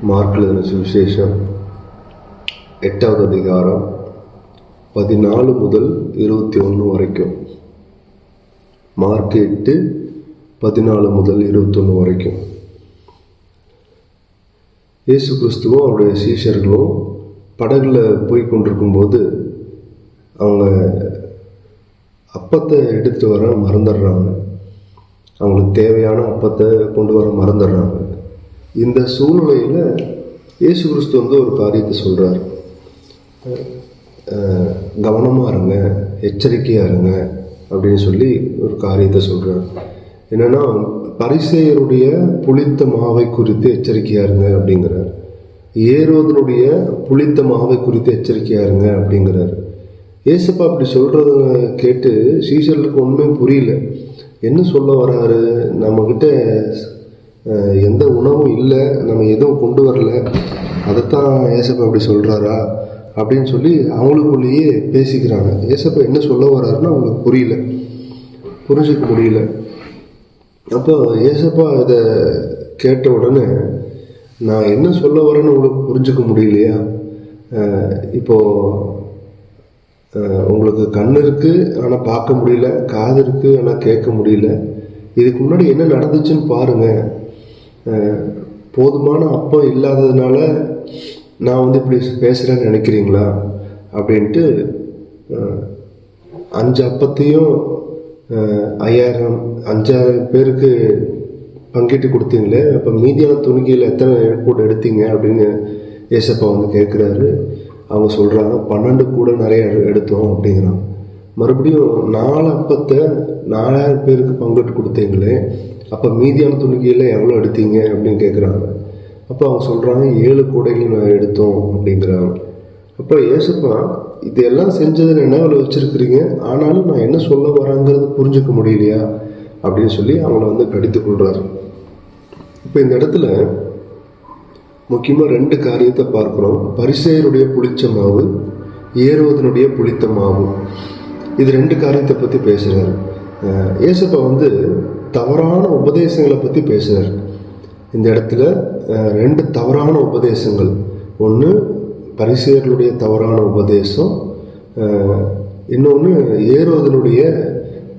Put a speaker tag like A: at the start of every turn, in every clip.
A: Mark எழுதின சுவிசேஷம் 8வது அதிகாரம் 14 முதல் 21 வரைக்கும். மார்க் 8 14 முதல் 21 வரைக்கும். இயேசு கிறிஸ்துவும் அவருடைய சீஷர்களும் படகுல போய் கொண்டிருக்கும்போது அவங்க அப்பத்தை எடுத்துகிட்டு வர மறந்துடுறாங்க. அவங்களுக்கு தேவையான அப்பத்தை கொண்டு வர மறந்துடுறாங்க. இந்த சூழ்நிலையில் இயேசு கிறிஸ்து ஒரு காரியத்தை சொல்கிறார். கவனமாக இருங்க, எச்சரிக்கையாக இருங்க அப்படின்னு சொல்லி ஒரு காரியத்தை சொல்கிறார். என்னென்னா, பரிசேயருடைய புளித்த மாவை குறித்து எச்சரிக்கையாக இருங்க அப்படிங்கிறார். ஏரோதனுடைய புளித்த மாவை குறித்து எச்சரிக்கையாக இருங்க அப்படிங்கிறார். ஏசப்பா அப்படி சொல்கிறத கேட்டு சீஷர்களுக்கு ஒன்றுமே புரியல. என்ன சொல்ல வராரு? நம்மக்கிட்ட எந்த உணவும் இல்லை, நம்ம எதுவும் கொண்டு வரல, அதைத்தான் ஏசப்பா அப்படி சொல்கிறாரா அப்படின்னு சொல்லி அவங்களுக்குள்ளேயே பேசிக்கிறாங்க. ஏசப்பா என்ன சொல்ல வர்றாருன்னு அவங்களுக்கு புரிஞ்சிக்க முடியல. அப்போ ஏசப்பா இதை கேட்ட உடனே, நான் என்ன சொல்ல வரேன்னு உங்களுக்கு புரிஞ்சிக்க முடியலையா? இப்போது உங்களுக்கு கண் இருக்குது ஆனால் பார்க்க முடியல, காது இருக்குது ஆனால் கேட்க முடியல. இதுக்கு முன்னாடி என்ன நடந்துச்சுன்னு பாருங்கள். போதுமான அப்பம் இல்லாததுனால நான் இப்படி பேசுகிறேன்னு நினைக்கிறீங்களா அப்படின்ட்டு 5 அப்பத்தையும் 5000 பேருக்கு பங்கிட்டு கொடுத்தீங்களே, அப்போ மீதியான துணிக்கையில் எத்தனை கூட எடுத்தீங்க அப்படின்னு ஏசப்பா கேட்குறாரு. அவங்க சொல்கிறாங்க, 12 கூட நிறைய எடுத்தோம் அப்படிங்கிறாங்க. மறுபடியும் 4 அப்பத்தை 4000 பேருக்கு பங்கிட்டு கொடுத்தீங்களே, அப்போ மீதியான துணிக்கையில் எவ்வளோ எடுத்தீங்க அப்படின்னு கேட்குறாங்க. அப்போ அவங்க சொல்கிறாங்க, 7 கூடைகள் நான் எடுத்தோம் அப்படிங்கிறாங்க. அப்போ ஏசப்பா இதெல்லாம் செஞ்சதை நினைவில் வச்சுருக்கிறீங்க, ஆனாலும் நான் என்ன சொல்ல வரேங்கிறது புரிஞ்சுக்க முடியலையா அப்படின்னு சொல்லி அவங்கள கடித்து கொள்கிறாரு. இப்போ இந்த இடத்துல முக்கியமாக 2 காரியத்தை பார்க்குறோம். பரிசேயருடைய புளிச்ச மாவு, ஏரோதனுடைய புளித்த மாவு. இது 2 காரியத்தை பற்றி பேசுகிறார். ஏசப்பா தவறான உபதேசங்களை பற்றி பேசுகிறார். இந்த இடத்துல 2 தவறான உபதேசங்கள். ஒன்று பரிசேயர்களுடைய தவறான உபதேசம், இன்னொன்று ஏரோதனுடைய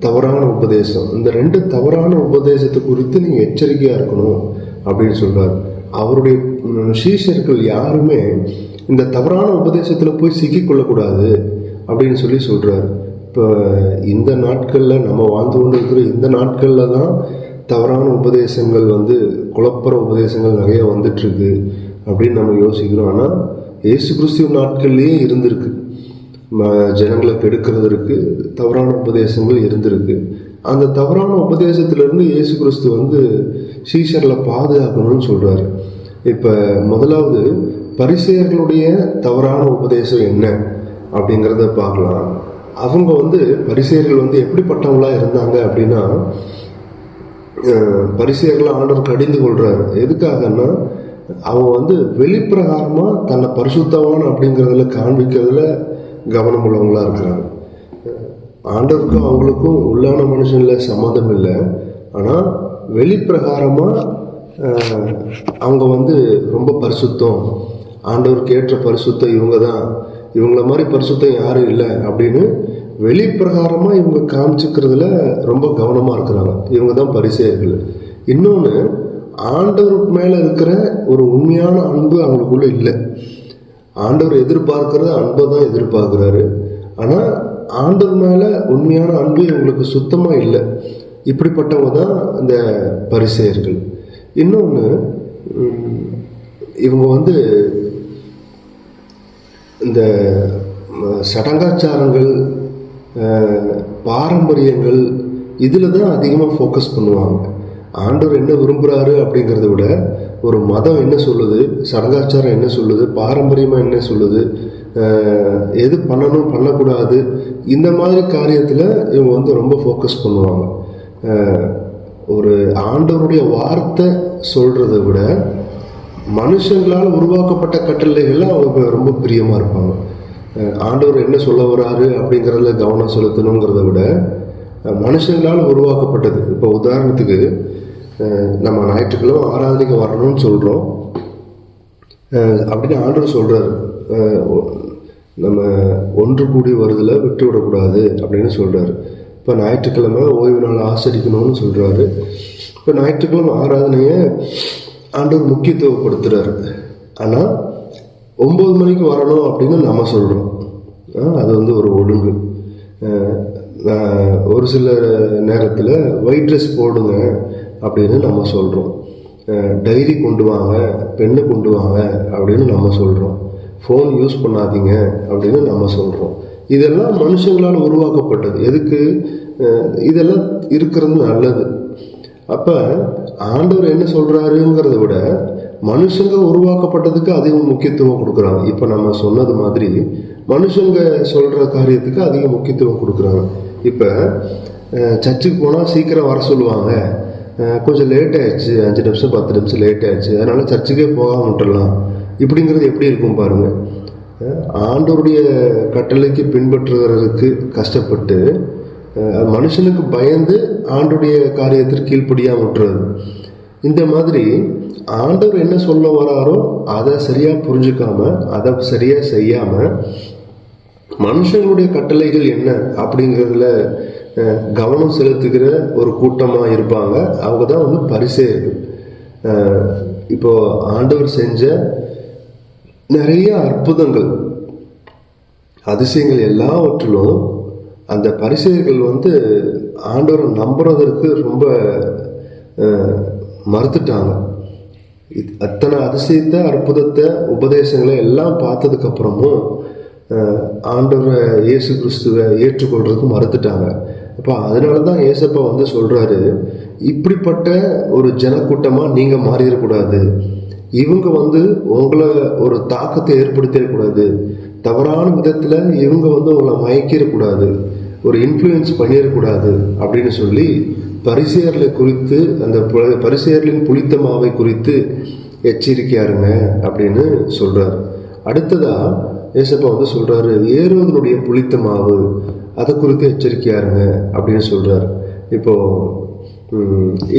A: தவறான உபதேசம். இந்த 2 தவறான உபதேசத்தை குறித்து நீங்கள் எச்சரிக்கையாக இருக்கணும் அப்படின்னு சொல்கிறார். அவருடைய சீஷர்கள் யாருமே இந்த தவறான உபதேசத்தில் போய் சிக்கிக்கொள்ளக்கூடாது அப்படின்னு சொல்லி சொல்கிறார். இப்போ இந்த நாட்களில் நம்ம வாழ்ந்து கொண்டு இருக்கிற இந்த நாட்களில் தான் தவறான உபதேசங்கள் குழப்பற உபதேசங்கள் நிறைய வந்துட்டுருக்கு அப்படின்னு நம்ம யோசிக்கிறோம். ஆனால் இயேசு கிறிஸ்துவ நாட்கள்லேயே இருந்திருக்கு. ஜனங்களை கெடுக்கிறதுக்கு தவறான உபதேசங்கள் இருந்திருக்கு. அந்த தவறான உபதேசத்திலிருந்து இயேசு கிறிஸ்து சீஷர்களை பாதுகாக்கணும்னு சொல்கிறாரு. இப்போ முதலாவது பரிசேயர்களுடைய தவறான உபதேசம் என்ன அப்படிங்கிறத பார்க்கலாம். அவங்க பரிசேயர்கள் எப்படிப்பட்டவங்களாக இருந்தாங்க அப்படின்னா, பரிசேயர்களை ஆண்டவர் கடிந்து கொள்கிறாரு. எதுக்காகன்னா, அவங்க வெளிப்பிரகாரமாக தன்னை பரிசுத்தவான் அப்படிங்கிறதுல காண்பிக்கிறதுல கவனம் உள்ளவங்களாக இருக்கிறாங்க. ஆண்டவருக்கும் அவங்களுக்கும் உள்ளான மனுஷனில் சம்மதம் இல்லை. ஆனால் வெளிப்பிரகாரமாக அவங்க ரொம்ப பரிசுத்தம், ஆண்டவருக்கு ஏற்ற பரிசுத்தம் இவங்க தான், இவங்கள மாதிரி பரிசுத்தம் யாரும் இல்லை அப்படின்னு வெளிப்பிரகாரமாக இவங்க காமிச்சிக்கிறதுல ரொம்ப கவனமாக இருக்கிறாங்க. இவங்க தான் பரிசேயர்கள். இன்னொன்று, ஆண்டவருக்கு மேலே இருக்கிற ஒரு உண்மையான அன்பு அவங்களுக்குள்ள இல்லை. ஆண்டவர் எதிர்பார்க்கறது அன்பை தான் எதிர்பார்க்குறாரு. ஆனால் ஆண்டவர் மேலே உண்மையான அன்பு இவங்களுக்கு சுத்தமாக இல்லை. இப்படிப்பட்டவங்க தான் இந்த பரிசேயர்கள். இன்னொன்று, இவங்க இந்த சடங்காச்சாரங்கள், பாரம்பரியங்கள், இதில் தான் அதிகமாக ஃபோக்கஸ் பண்ணுவாங்க. ஆண்டவர் என்ன விரும்புகிறாரு அப்படிங்கிறத விட ஒரு மதம் என்ன சொல்லுது, சடங்காச்சாரம் என்ன சொல்லுது, பாரம்பரியமாக என்ன சொல்லுது, எது பண்ணணும் பண்ணக்கூடாது, இந்த மாதிரி காரியத்தில் இவங்க ரொம்ப ஃபோக்கஸ் பண்ணுவாங்க. ஒரு ஆண்டவருடைய வார்த்தை சொல்கிறத விட மனுஷங்களால் உருவாக்கப்பட்ட கட்டளைகளில் அவங்க ரொம்ப பிரியமாக இருப்பாங்க. ஆண்டவர் என்ன சொல்ல வராரு அப்படிங்கிறதுல கவனம் செலுத்தணுங்கிறத விட மனுஷங்களால் உருவாக்கப்பட்டது. இப்போ உதாரணத்துக்கு நம்ம ஞாயிற்றுக்கிழமை ஆராதனைக்கு வரணும்னு சொல்கிறோம். அப்படின்னு ஆண்டவர் சொல்கிறாரு. நம்ம ஒன்று கூடி வருதில் விட்டு விடக்கூடாது அப்படின்னு சொல்கிறாரு. இப்போ ஞாயிற்றுக்கிழமை ஓய்வு நாள் ஆசரிக்கணும்னு சொல்கிறாரு. இப்போ ஞாயிற்றுக்கிழமை ஆராதனையை ஆண்டவர் முக்கியத்துவப்படுத்துகிறாரு. ஆனால் 9 மணிக்கு வரணும் அப்படின்னு நம்ம சொல்கிறோம். அது ஒரு ஒழுங்கு. ஒரு சில நேரத்தில் ஒயிட் ட்ரெஸ் போடுங்க அப்படின்னு நம்ம சொல்கிறோம். டைரி கொண்டு வாங்க, பெண்ணு கொண்டு வாங்க அப்படின்னு நம்ம சொல்கிறோம். ஃபோன் யூஸ் பண்ணாதீங்க அப்படின்னு நம்ம சொல்கிறோம். இதெல்லாம் மனுஷங்களால் உருவாக்கப்பட்டது. எதுக்கு? இதெல்லாம் இருக்கிறது நல்லது. அப்போ ஆண்டவர் என்ன சொல்கிறாருங்கிறத விட மனுஷங்க உருவாக்கப்பட்டதுக்கு அதிக முக்கியத்துவம் கொடுக்குறாங்க. இப்போ நம்ம சொன்னது மாதிரி மனுஷங்க சொல்கிற காரியத்துக்கு அதிக முக்கியத்துவம் கொடுக்குறாங்க. இப்போ சர்ச்சுக்கு போனால் சீக்கிரம் வர சொல்லுவாங்க. கொஞ்சம் லேட் ஆயிடுச்சு, 5 நிமிஷம் 10 நிமிஷம் லேட் ஆயிடுச்சு, அதனால் சர்ச்சுக்கே போகாம விட்டுடலாம். இப்படிங்கிறது எப்படி இருக்கும் பாருங்கள். ஆண்டவருடைய கட்டளைக்கு பின்பற்றுகிறதுக்கு கஷ்டப்பட்டு மனுஷனுக்கு பயந்து ஆண்டோடைய காரியத்திற்கு கீழ்ப்படியாக விட்டுறது. இந்த மாதிரி ஆண்டவர் என்ன சொல்ல வராரோ அதை சரியாக புரிஞ்சுக்காம, அதை சரியாக செய்யாமல் மனுஷங்களுடைய கட்டளைகள் என்ன அப்படிங்கிறதுல கவனம் செலுத்துகிற ஒரு கூட்டமாக இருப்பாங்க. அவங்க தான் பரிசேயர்கள். இப்போ ஆண்டவர் செஞ்ச நிறைய அற்புதங்கள், அதிசயங்கள் எல்லாவற்றிலும் அந்த பரிசேயர்கள் ஆண்டவரை நம்புறதற்கு ரொம்ப மறுத்துட்டாங்க. அத்தனை அதிசயத்தை, அற்புதத்தை, உபதேசங்களை எல்லாம் பார்த்ததுக்கப்புறமும் ஆண்டவரை இயேசு கிறிஸ்துவை ஏற்றுக்கொள்றதுக்கு மறுத்துட்டாங்க. அப்போ அதனால தான் ஏசப்பா சொல்கிறாரு, இப்படிப்பட்ட ஒரு ஜனக்கூட்டமாக நீங்கள் மாறிடக்கூடாது. இவங்க உங்களை ஒரு தாக்கத்தை ஏற்படுத்திடக்கூடாது. தவறான விதத்தில் இவங்க உங்களை மயக்கிடக்கூடாது, ஒரு இன்ஃப்ளூயன்ஸ் பண்ணிடக்கூடாது அப்படின்னு சொல்லி பரிசேயர்களை குறித்து, அந்த பரிசேயர்களின் புளித்த மாவை குறித்து எச்சரிக்கையாருங்க அப்படின்னு சொல்கிறார். அடுத்ததாக ஏசப்பா சொல்கிறாரு, ஏரோதனுடைய புளித்த மாவு அதை குறித்து எச்சரிக்கையாருங்க அப்படின்னு சொல்கிறார். இப்போது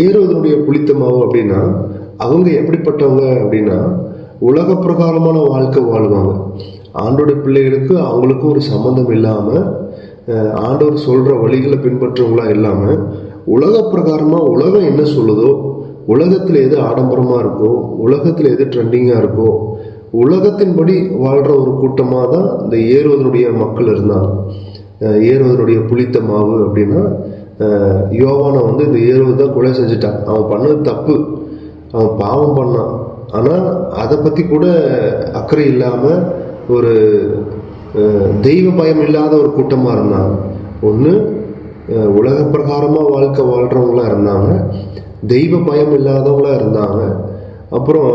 A: ஏரோதனுடைய புளித்த மாவு அப்படின்னா அவங்க எப்படிப்பட்டவங்க அப்படின்னா உலக பிரகாரமான வாழ்க்கை வாழ்வாங்க. ஆண்டோடைய பிள்ளைகளுக்கு அவங்களுக்கும் ஒரு சம்மந்தம் இல்லாமல், ஆண்டவர் சொல்கிற வழிகளை பின்பற்றவங்களா இல்லாமல் உலக பிரகாரமாக உலகம் என்ன சொல்லுதோ, உலகத்தில் எது ஆடம்பரமாக இருக்கோ, உலகத்தில் எது ட்ரெண்டிங்காக இருக்கோ, உலகத்தின்படி வாழ்கிற ஒரு கூட்டமாக தான் இந்த ஏரோதனுடைய மக்கள் இருந்தாங்க. ஏரோதனுடைய புளித்த மாவு அப்படின்னா யோவானை இந்த ஏரோது தான் கொலை செஞ்சுட்டான். அவன் பண்ணது தப்பு, அவன் பாவம் பண்ணான். ஆனால் அதை பற்றி கூட அக்கறை இல்லாமல் ஒரு தெய்வ பயம் இல்லாத ஒரு கூட்டமாக இருந்தாங்க. ஒன்று உலக பிரகாரமாக வாழ்க்கை வாழ்கிறவங்களாக இருந்தாங்க, தெய்வ பயம் இல்லாதவங்களாக இருந்தாங்க. அப்புறம்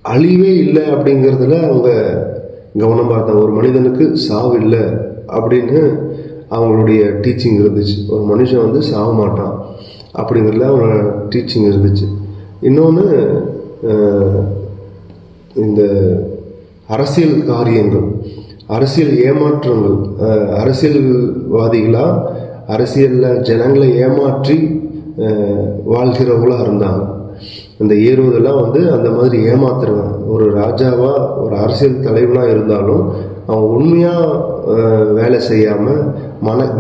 A: அழிவே இல்லை அப்படிங்கிறதுல அவங்க கவனம் பார்த்தாங்க. ஒரு மனிதனுக்கு சாவு இல்லை அப்படின்னு அவங்களுடைய டீச்சிங் இருந்துச்சு. ஒரு மனுஷன் சாக மாட்டான் அப்படிங்கிறதுல அவங்களோட டீச்சிங் இருந்துச்சு. இன்னொன்று இந்த அரசியல் காரியங்கள், அரசியல் ஏமாற்றங்கள், அரசியல்வாதிகளாக அரசியலில் ஜனங்களை ஏமாற்றி வாழ்கிறவங்களாக இருந்தாங்க. இந்த ஏறுவதெல்லாம் அந்த மாதிரி ஏமாத்துறவன். ஒரு ராஜாவாக, ஒரு அரசியல் தலைவனாக இருந்தாலும் அவன் உண்மையாக வேலை செய்யாமல்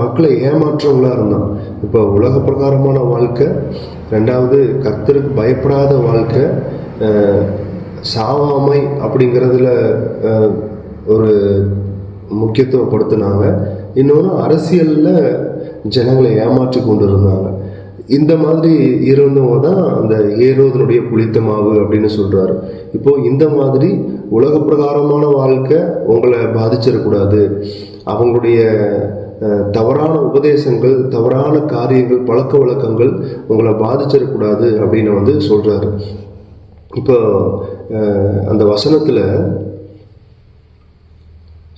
A: மக்களை ஏமாற்றவங்களாக இருந்தான். இப்போ உலக பிரகாரமான வாழ்க்கை, ரெண்டாவது கர்த்தருக்கு பயப்படாத வாழ்க்கை, சாவாமை அப்படிங்கிறதுல ஒரு முக்கியத்துவப்படுத்தினாங்க. இன்னொன்று அரசியலில் ஜனங்களை ஏமாற்றி கொண்டு இருந்தாங்க. இந்த மாதிரி இருந்தவங்க தான் அந்த ஏரோதனுடைய புளித்த மாவு அப்படின்னு சொல்கிறாரு. இப்போது இந்த மாதிரி உலக பிரகாரமான வாழ்க்கை உங்களை பாதிச்சிடக்கூடாது, அவங்களுடைய தவறான உபதேசங்கள், தவறான காரியங்கள், பழக்க வழக்கங்கள் உங்களை பாதிச்சிடக்கூடாது அப்படின்னு சொல்கிறாரு. இப்போ அந்த வசனத்தில்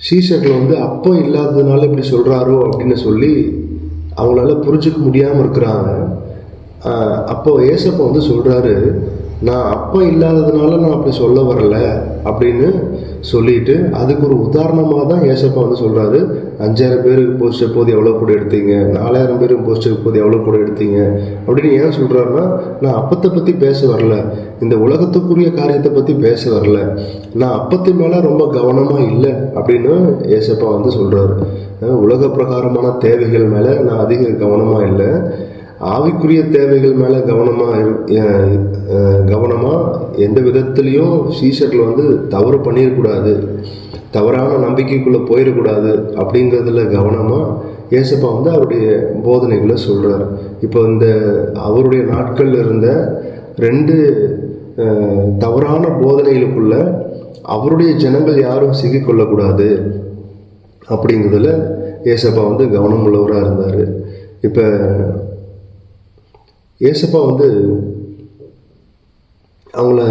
A: சீஷர்கள் அப்போ இல்லாததுனால இப்படி சொல்கிறாரோ அப்படின்னு சொல்லி அவங்களால புரிஞ்சிக்க முடியாமல் இருக்கிறாங்க. அப்போ ஏசப்பா சொல்கிறாரு, நான் அப்போ இல்லாததுனால நான் அப்படி சொல்ல வரலை அப்படின்னு சொல்லிட்டு அதுக்கு ஒரு உதாரணமாக தான் ஏசப்பா வந்து சொல்கிறாரு, 5000 பேருக்கு போஸ்டர் போது எவ்வளோ கூட எடுத்தீங்க, 4000 பேருக்கு போஸ்டர் போது எவ்வளோ கூட எடுத்தீங்க அப்படின்னு ஏன் சொல்கிறாருன்னா, நான் அப்பத்தை பற்றி பேச வரல, இந்த உலகத்துக்குரிய காரியத்தை பற்றி பேச வரல, நான் அப்பத்து மேலே ரொம்ப கவனமாக இல்லை அப்படின்னு ஏசப்பா வந்து சொல்கிறாரு. உலக பிரகாரமான தேவைகள் மேலே நான் அதிக கவனமாக இல்லை, ஆவிக்குரிய தேவைகள் மேலே கவனமாக எந்த விதத்துலேயும் சீஷர்கள் வந்து தவறு பண்ணிடக்கூடாது, தவறான நம்பிக்கைக்குள்ளே போயிடக்கூடாது அப்படிங்கிறதுல கவனமாக ஏசப்பா வந்து அவருடைய போதனைகளை சொல்கிறார். இப்போ இந்த அவருடைய நாட்களில் இருந்த 2 தவறான போதனைகளுக்குள்ள அவருடைய ஜனங்கள் யாரும் சிக்கிக்கொள்ளக்கூடாது அப்படிங்கிறதுல ஏசப்பா வந்து கவனம் உள்ளவராக இருந்தார். இப்போ ஏசப்பா வந்து அவங்கள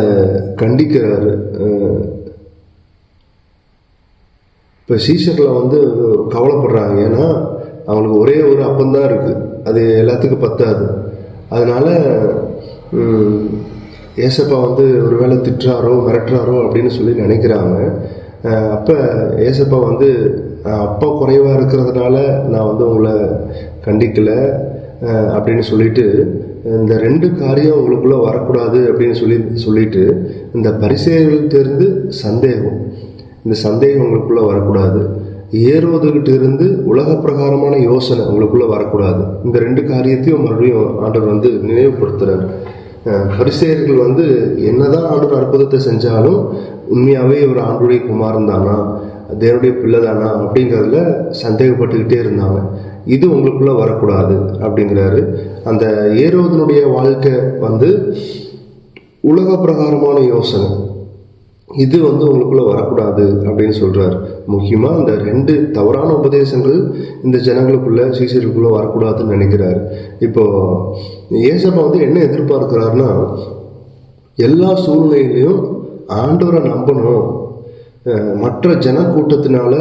A: கண்டிக்கிறாரு. இப்போ சீஷர்களை வந்து கவலைப்படுறாங்க, ஏன்னா அவங்களுக்கு ஒரே ஒரு அப்பந்தான் இருக்குது, அது எல்லாத்துக்கும் பத்தாது. அதனால் ஏசப்பா வந்து ஒரு வேளை திட்டுறாரோ மிரட்டுறாரோ அப்படின்னு சொல்லி நினைக்கிறாங்க. அப்போ ஏசப்பா வந்து அப்பா குறைவாக இருக்கிறதுனால நான் வந்து உங்களை கண்டிக்கலை அப்படின்னு சொல்லிட்டு, இந்த 2 காரியம் உங்களுக்குள்ளே வரக்கூடாது அப்படின்னு சொல்லிட்டு இந்த பரிசேயர்கள்ட்ட இருந்து இந்த சந்தேகம் உங்களுக்குள்ளே வரக்கூடாது, ஏரோதுகிட்ட இருந்து உலக பிரகாரமான யோசனை உங்களுக்குள்ளே வரக்கூடாது. இந்த 2 காரியத்தையும் மறுபடியும் ஆண்டவர் வந்து நினைவுபடுத்துகிறார். பரிசேயர்கள் வந்து என்னதான் ஆண்டவர் அற்புதத்தை செஞ்சாலும் உண்மையாகவே ஒரு ஆண்டுடைய குமாரன் தானா, தேவனுடைய பிள்ளை தானா அப்படிங்கிறதுல சந்தேகப்பட்டுக்கிட்டே இருந்தாங்க. இது உங்களுக்குள்ளே வரக்கூடாது அப்படிங்கிறாரு. அந்த ஏரோதனுடைய வாழ்க்கை வந்து உலக பிரகாரமான யோசனை, இது வந்து உங்களுக்குள்ளே வரக்கூடாது அப்படின்னு சொல்கிறார். முக்கியமாக அந்த 2 தவறான உபதேசங்கள் இந்த ஜனங்களுக்குள்ள சீசர்களுக்குள்ளே வரக்கூடாதுன்னு நினைக்கிறார். இப்போது ஏசப்பா வந்து என்ன எதிர்பார்க்கிறாருன்னா, எல்லா சூழ்நிலையிலையும் ஆண்டவரை நம்பணும், மற்ற ஜனக்கூட்டத்தினால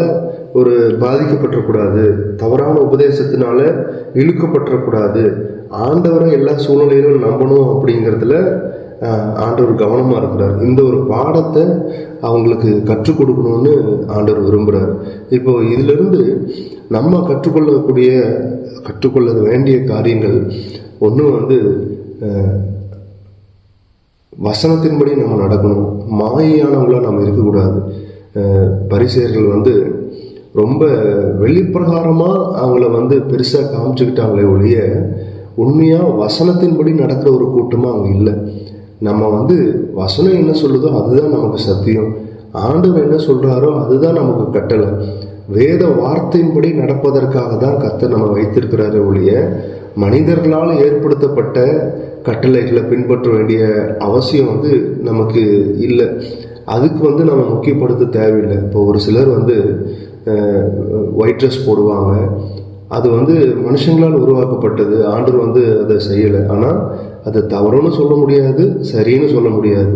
A: ஒரு பாதிக்கப்பட்டக்கூடாது, தவறான உபதேசத்தினால இழுக்கப்பட்டக்கூடாது, ஆண்டவரை எல்லா சூழ்நிலையிலும் நம்பணும் அப்படிங்கிறதுல ஆண்டவர் கவனமாக இருக்கிறார். இந்த ஒரு பாடத்தை அவங்களுக்கு கற்றுக் கொடுக்கணும்னு ஆண்டவர் விரும்புகிறார். இப்போ இதிலிருந்து நம்ம கற்றுக்கொள்ள வேண்டிய காரியங்கள் ஒன்று வந்து வசனத்தின்படி நம்ம நடக்கணும், மாயையானவங்களாக நம்ம இருக்கக்கூடாது. பரிசேயர்கள் வந்து ரொம்ப வெளிப்பிரகாரமாக அவங்கள வந்து பெருசாக காமிச்சுக்கிட்டாங்களே ஒழிய உண்மையாக வசனத்தின்படி நடக்கிற ஒரு கூட்டமாக அவங்க இல்லை. நம்ம வந்து வசனம் என்ன சொல்லுதோ அதுதான் நமக்கு சத்தியம், ஆண்டவர் என்ன சொல்கிறாரோ அதுதான் நமக்கு கட்டளை, வேத வார்த்தையின்படி நடப்பதற்காக தான் கர்த்தர் நம்ம வைத்திருக்கிறாரே ஒழிய மனிதர்களால் ஏற்படுத்தப்பட்ட கட்டளைகளை பின்பற்ற வேண்டிய அவசியம் வந்து நமக்கு இல்லை. அதுக்கு வந்து நம்ம முக்கியப்படுத்த தேவையில்லை. இப்போ ஒரு சிலர் வந்து ஒயிட் ட்ரெஸ் போடுவாங்க, அது வந்து மனுஷங்களால் உருவாக்கப்பட்டது, ஆண்டவர் வந்து அதை செய்யலை. ஆனால் அதை தவறுன்னு சொல்ல முடியாது, சரின்னு சொல்ல முடியாது.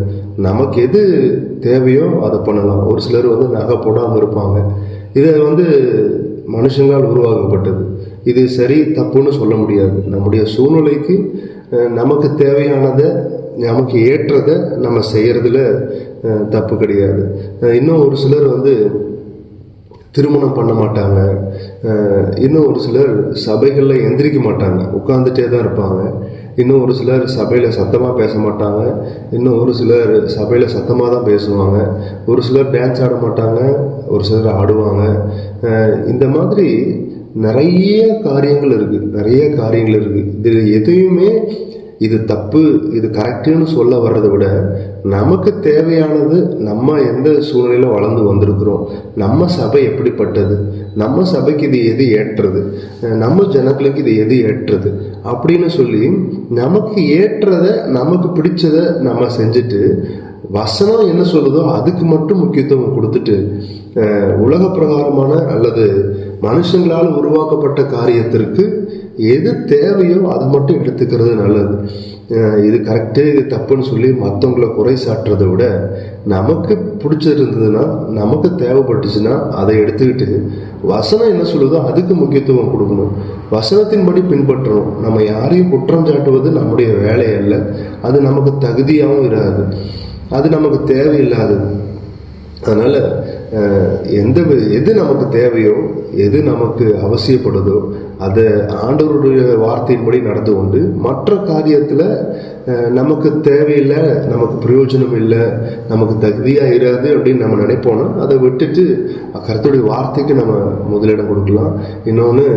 A: நமக்கு எது தேவையோ அதை பண்ணலாம். ஒரு சிலர் வந்து நகை போடாமல் இருப்பாங்க, இதை வந்து மனுஷங்களால் உருவாக்கப்பட்டது, இது சரி தப்புன்னு சொல்ல முடியாது. நம்முடைய சூழ்நிலைக்கு நமக்கு தேவையானதை நமக்கு ஏற்றதை நம்ம செய்கிறதுல தப்பு கிடையாது. இன்னும் ஒரு சிலர் வந்து திருமணம் பண்ண மாட்டாங்க, இன்னும் ஒரு சிலர் சபைகளில் எந்திரிக்க மாட்டாங்க, உட்கார்ந்துட்டே தான் இருப்பாங்க. இன்னும் ஒரு சிலர் சபையில் சத்தமாக பேச மாட்டாங்க, இன்னும் ஒரு சிலர் சபையில் சத்தமாக தான் பேசுவாங்க. ஒரு சிலர் டான்ஸ் ஆட மாட்டாங்க, ஒரு சிலர் ஆடுவாங்க. இந்த மாதிரி நிறைய காரியங்கள் இருக்குது. இது எதையுமே இது தப்பு இது கரெக்டுன்னு சொல்ல வர்றதை விட நமக்கு தேவையானது, நம்ம எந்த சூழ்நிலையில் வளர்ந்து வந்திருக்கிறோம், நம்ம சபை எப்படிப்பட்டது, நம்ம சபைக்கு இது எது ஏற்றது, நம்ம ஜனங்களுக்கு இது எது ஏற்றது அப்படின்னு சொல்லி நமக்கு ஏற்றதை நமக்கு பிடிச்சதை நம்ம செஞ்சுட்டு வசனம் என்ன சொல்லுதோ அதுக்கு மட்டும் முக்கியத்துவம் கொடுத்துட்டு உலக பிரகாரமான அல்லது மனுஷங்களால் உருவாக்கப்பட்ட காரியத்திற்கு எது தேவையோ அதை மட்டும் எடுத்துக்கிறது நல்லது. இது கரெக்டு இது தப்புன்னு சொல்லி மற்றவங்களை குறை சாட்டுறதை விட நமக்கு பிடிச்சிருந்ததுன்னா, நமக்கு தேவைப்பட்டுச்சுன்னா அதை எடுத்துக்கிட்டு வசனம் என்ன சொல்லுதோ அதுக்கு முக்கியத்துவம் கொடுக்கணும், வசனத்தின்படி பின்பற்றணும். நம்ம யாரையும் குற்றம் சாட்டுவது நம்முடைய வேலை அல்ல, அது நமக்கு தகுதியாகவும் இராது, அது நமக்கு தேவையில்லாதது. அதனால் எது நமக்கு தேவையோ, எது நமக்கு அவசியப்படுதோ அதை ஆண்டவருடைய வார்த்தையின்படி நடந்து கொண்டு, மற்ற காரியத்தில் நமக்கு தேவையில்லை, நமக்கு பிரயோஜனம் இல்லை, நமக்கு தகுதியாக இராது அப்படின்னு நம்ம நினைப்போம்னா அதை விட்டுட்டு கர்த்தருடைய வார்த்தைக்கு நம்ம முதலிடம் கொடுக்கலாம். இன்னொன்று,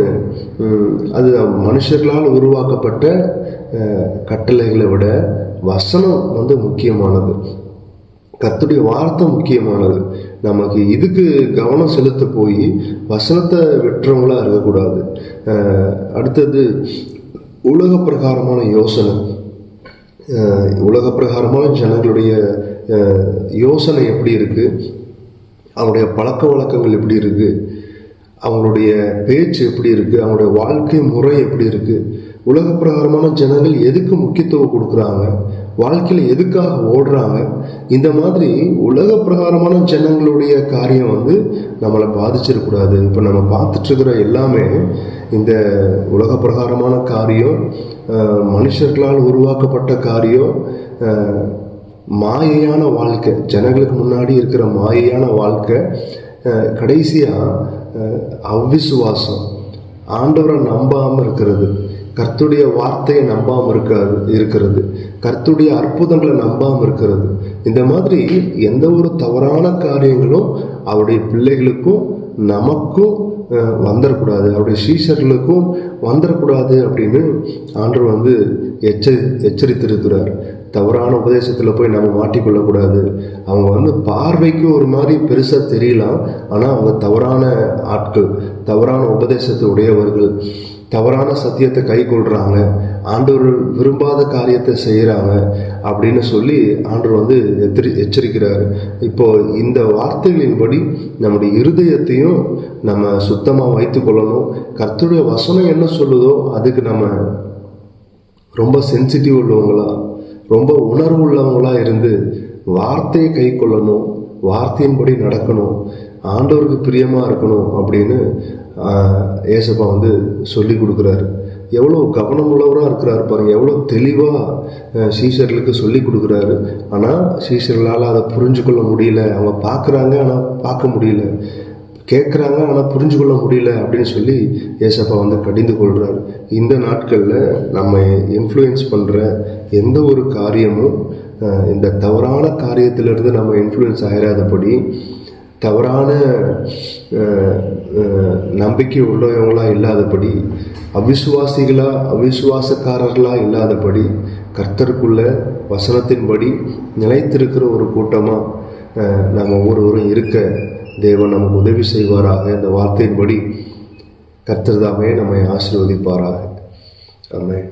A: அது மனுஷர்களால் உருவாக்கப்பட்ட கட்டளைகளை விட வசனம் முக்கியமானது. கர்த்தருடைய வார்த்தை முக்கியமானது. நமக்கு இதுக்கு கவனம் செலுத்த போய் வசனத்தை வெற்றவங்களா இருக்கக்கூடாது. அடுத்தது, உலக பிரகாரமான யோசனை. உலக பிரகாரமான ஜனங்களுடைய யோசனை எப்படி இருக்கு, அவங்களுடைய பழக்க வழக்கங்கள் எப்படி இருக்கு, அவங்களுடைய பேச்சு எப்படி இருக்கு, அவங்களுடைய வாழ்க்கை முறை எப்படி இருக்கு, உலக பிரகாரமான ஜனங்கள் எதுக்கு முக்கியத்துவம் கொடுக்குறாங்க, வாழ்க்கையில் எதுக்காக ஓடுறாங்க, இந்த மாதிரி உலக பிரகாரமான ஜனங்களுடைய காரியம் நம்மளை பாதிச்சிடக்கூடாது. இப்போ நம்ம பார்த்துட்ருக்கிற எல்லாமே இந்த உலக பிரகாரமான காரியம், மனுஷர்களால் உருவாக்கப்பட்ட காரியம், மாயையான வாழ்க்கை, ஜனங்களுக்கு முன்னாடி இருக்கிற மாயையான வாழ்க்கை. கடைசியாக அவ்விசுவாசம், ஆண்டவரை நம்பாமல் இருக்கிறது, கர்த்தருடைய வார்த்தையை நம்பாமல் இருக்கிறது, கர்த்தருடைய அற்புதங்களை நம்பாமல் இருக்கிறது. இந்த மாதிரி எந்த ஒரு தவறான காரியங்களும் அவருடைய பிள்ளைகளுக்கும் நமக்கும் வந்துடக்கூடாது, அவருடைய சீஷர்களுக்கும் வந்துடக்கூடாது அப்படின்னு ஆண்டவர் எச்சரித்திருக்கிறார். தவறான உபதேசத்தில் போய் நம்ம மாட்டிக்கொள்ளக்கூடாது. அவங்க பார்வைக்கு ஒரு மாதிரி பெருசாக தெரியலாம், ஆனால் அவங்க தவறான ஆட்கள், தவறான உபதேசத்தை உடையவர்கள், தவறான சத்தியத்தை கை கொள்கிறாங்க, ஆண்டவர் விரும்பாத காரியத்தை செய்கிறாங்க அப்படின்னு சொல்லி ஆண்டவர் எச்சரிக்கிறார். இப்போ இந்த வார்த்தைகளின்படி நம்முடைய இருதயத்தையும் நம்ம சுத்தமாக வைத்து கொள்ளணும். கர்த்தருடைய வசனம் என்ன சொல்லுதோ அதுக்கு நம்ம ரொம்ப சென்சிட்டிவ் உள்ளவங்களா, ரொம்ப உணர்வு உள்ளவங்களா இருந்து வார்த்தையை கை கொள்ளணும், வார்த்தையின்படி நடக்கணும், ஆண்டவருக்கு பிரியமாக இருக்கணும் அப்படின்னு ஏசப்பா சொல்லி கொடுக்குறாரு. எவ்வளோ கவனமுள்ளவராக இருக்கிறாரு பாருங்கள், எவ்வளோ தெளிவாக சீஷர்களுக்கு சொல்லி கொடுக்குறாரு. ஆனால் சீஷர்களால் அதை புரிஞ்சு கொள்ள முடியல. அவங்க பார்க்குறாங்க ஆனால் பார்க்க முடியல, கேட்குறாங்க ஆனால் புரிஞ்சு கொள்ள முடியல அப்படின்னு சொல்லி ஏசப்பா கடிந்து கொள்கிறார். இந்த நாட்களில் நம்ம இன்ஃப்ளூயன்ஸ் பண்ணுற எந்த ஒரு காரியமும் இந்த தவறான காரியத்திலிருந்து நம்ம இன்ஃப்ளூயன்ஸ் ஆகிடாதபடி, தவறான நம்பிக்கை உள்ளவங்களாக இல்லாதபடி, அவிசுவாசக்காரர்களாக இல்லாதபடி, கர்த்தருக்குள்ள வசனத்தின்படி நிலைத்திருக்கிற ஒரு கூட்டமாக நம்ம ஒவ்வொருவரும் இருக்க தேவன் நமக்கு உதவி செய்வாராக. இந்த வார்த்தையின்படி கர்த்தர் தாமே நம்மை ஆசீர்வதிப்பாராக. ஆமென்.